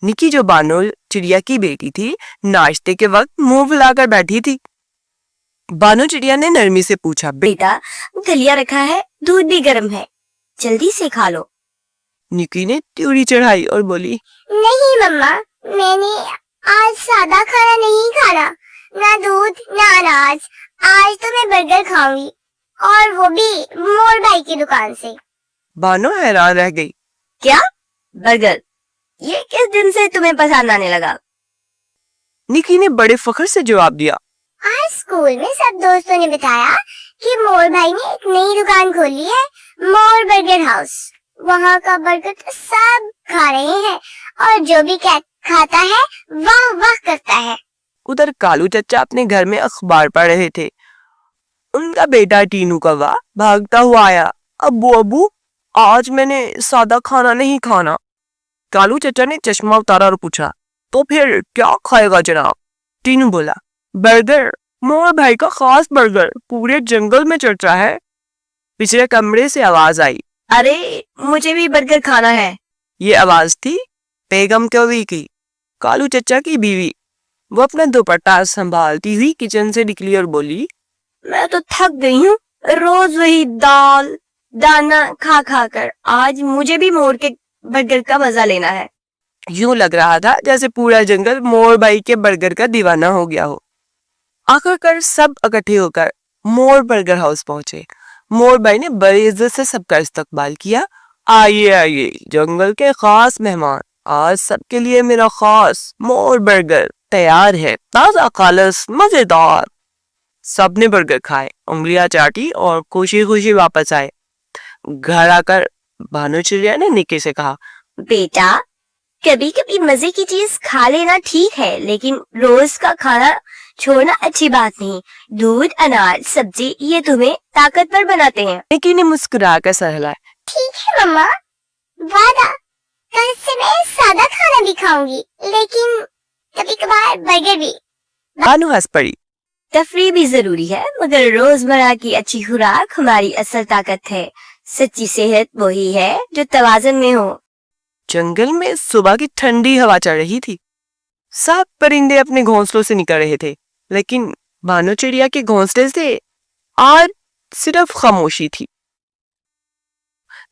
निकी जो बानो चिड़िया की बेटी थी नाश्ते के वक्त मुंह फुलाकर बैठी थी। बानो चिड़िया ने नरमी से पूछा, बेटा दलिया रखा है, दूध भी गर्म है, जल्दी से खा लो। निकी ने त्योरी चढ़ाई और बोली, नहीं मम्मा, मैंने आज सादा खाना नहीं खाना, ना दूध ना अनाज। आज तो मैं बर्गर खाऊंगी, और वो भी मोर भाई की दुकान से। बानो हैरान रह गई। क्या बर्गर? ये किस दिन से तुम्हें पसंद आने लगा? निकी ने बड़े फख्र से जवाब दिया, आज स्कूल में सब दोस्तों ने बताया कि मोर भाई ने एक नई दुकान खोली है, मोर बर्गर हाउस। वहाँ का बर्गर तो सब खा रहे हैं, और जो भी खाता है वाह वाह करता है। उधर कालू चचा अपने घर में अखबार पढ़ रहे थे। उनका बेटा टीनू कौवा भागता हुआ आया, अब्बू अब्बू आज मैंने सादा खाना नहीं खाना। कालू चचा ने चश्मा उतारा और पूछा, तो फिर क्या खाएगा जनाब? टीनू बोला, बर्गर, मोर भाई का खास बर्गर, पूरे जंगल में चर्चा है। पिछले कमरे से आवाज आई, अरे मुझे भी बर्गर खाना है। ये आवाज थी बेगम कौवी की, कालू चचा की बीवी। वो अपना दुपट्टा संभालती हुई किचन से निकली और बोली, मैं तो थक गई हूँ, रोज वही दाल दाना खा खा कर। आज मुझे भी मोर के बर्गर का मजा लेना है। यूं लग रहा था जैसे पूरा जंगल मोर भाई के बर्गर का दीवाना हो गया हो। आखिरकार सब इकट्ठे होकर मोर बर्गर हाउस पहुंचे। मोर भाई ने बड़ी इज्जत से सबका इस्तकबाल किया। आइए आइए जंगल के खास मेहमान, आज सबके लिए मेरा खास मोर बर्गर तैयार है, ताजा खालस मजेदार। सबने बर्गर खाए, उंगलियां चाटी और खुशी खुशी वापस आए। घर आकर भानु चिड़िया ने निकी से कहा, बेटा कभी कभी मजे की चीज खा लेना ठीक है, लेकिन रोज का खाना छोड़ना अच्छी बात नहीं। दूध अनाज सब्जी ये तुम्हें ताकतवर बनाते हैं। निकी ने मुस्कुराकर सर हिलाया। ठीक है मम्मा, वादा, कल से मैं सादा खाना भी खाऊंगी, लेकिन कभी कभार बर्गर भी। भानु हंस पड़ी। तफरी भी जरूरी है, मगर रोजमर्रा की अच्छी खुराक हमारी असल ताकत है। सच्ची सेहत वही है जो तवाज़ुन में हो। जंगल में सुबह की ठंडी हवा चल रही थी। सब परिंदे अपने घोंसलों से निकल रहे थे, लेकिन भानु चिड़िया के घोंसले से आज सिर्फ खामोशी थी।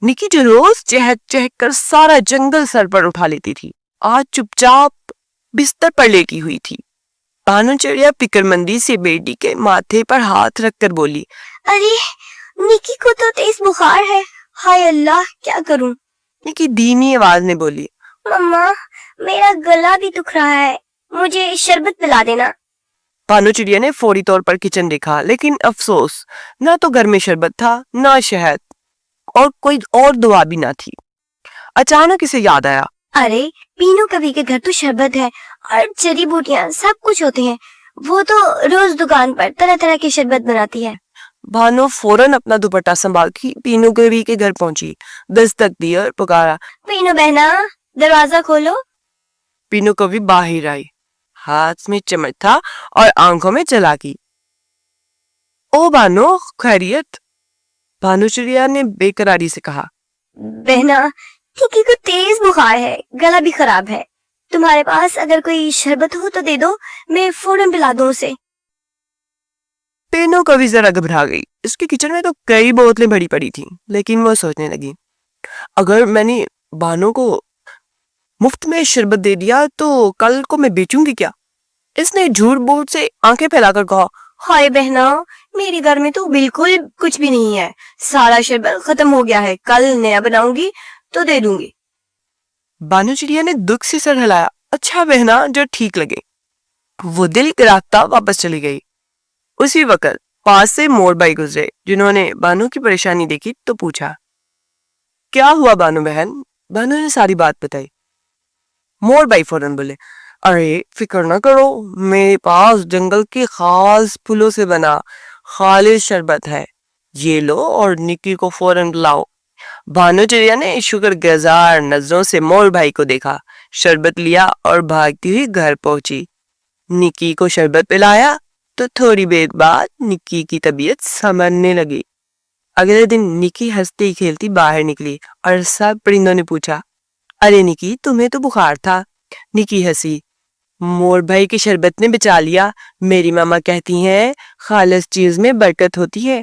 निकी जो रोज चहक चहक कर सारा जंगल सर पर उठा लेती थी, आज चुपचाप बिस्तर पर लेटी हुई थी। भानु चिड़िया फिक्रमंदी से बेटी के माथे पर हाथ रखकर बोली, अरे निकी को तो तेज बुखार है, हाय अल्लाह क्या करूं? निकी धीमी आवाज में बोली, मम्मा मेरा गला भी दुख रहा है, मुझे शरबत पिला देना। भानु चिड़िया ने फौरी तौर पर किचन देखा, लेकिन अफसोस न तो घर में शरबत था न शहद, और कोई और दुआ भी न थी। अचानक इसे याद आया, अरे पीनू कवि के घर तो शरबत है और जड़ी बूटियां सब कुछ होते हैं, वो तो रोज दुकान पर तरह तरह की शरबत बनाती है। भानु फौरन अपना दुपट्टा संभाल के पीनू कवि के घर पहुंची, दस्तक दी और पुकारा, पीनू बहना दरवाजा खोलो। पीनू कवि बाहर आई, हाथ में चम्मच था और आंखों में चालाकी। ओ भानु खैरियत? भानु चिड़िया ने बेकरारी से कहा, बहना निकी को तेज बुखार है, गला भी खराब है, तुम्हारे पास अगर कोई शरबत हो तो दे दो, मैं फौरन पिला दूं उसे। पीनू कवि जरा घबरा गई। इसके किचन में तो कई बोतलें भरी पड़ी थी, लेकिन वो सोचने लगी, अगर मैंने भानु को मुफ्त में शरबत दे दिया तो कल को मैं बेचूंगी क्या? इसने झूठ बोल से आंखें फैलाकर कहा, हाय बहना मेरे घर में तो बिल्कुल कुछ भी नहीं है, सारा शरबत खत्म हो गया है, कल नया बनाऊंगी तो दे दूंगी। भानु चिड़िया ने दुख से सर हिलाया, अच्छा बहना जो ठीक लगे। वो दिल कराहता वापस चली गई। उसी वक्त पास से मोर भाई गुजरे, जिन्होंने भानु की परेशानी देखी तो पूछा, क्या हुआ भानु बहन? भानु ने सारी बात बताई। मोर भाई फौरन बोले, अरे फिक्र न करो, मेरे पास जंगल के खास फूलों से बना खालिस शरबत है, ये लो और निकी को फौरन बुलाओ। भानु चिड़िया ने शुक्रगुजार नजरों से मोर भाई को देखा, शरबत लिया और भागती हुई घर पहुंची। निकी को शरबत पिलाया तो थोड़ी देर बाद निकी की तबीयत संभलने लगी। अगले दिन निकी हंसती खेलती बाहर निकली और सब परिंदों ने पूछा, अरे निकी तुम्हें तो बुखार था, نکی ہنسی. مور بھائی کی شربت نے بچا لیا. میری ماما کہتی ہیں خالص چیز میں برکت ہوتی ہے.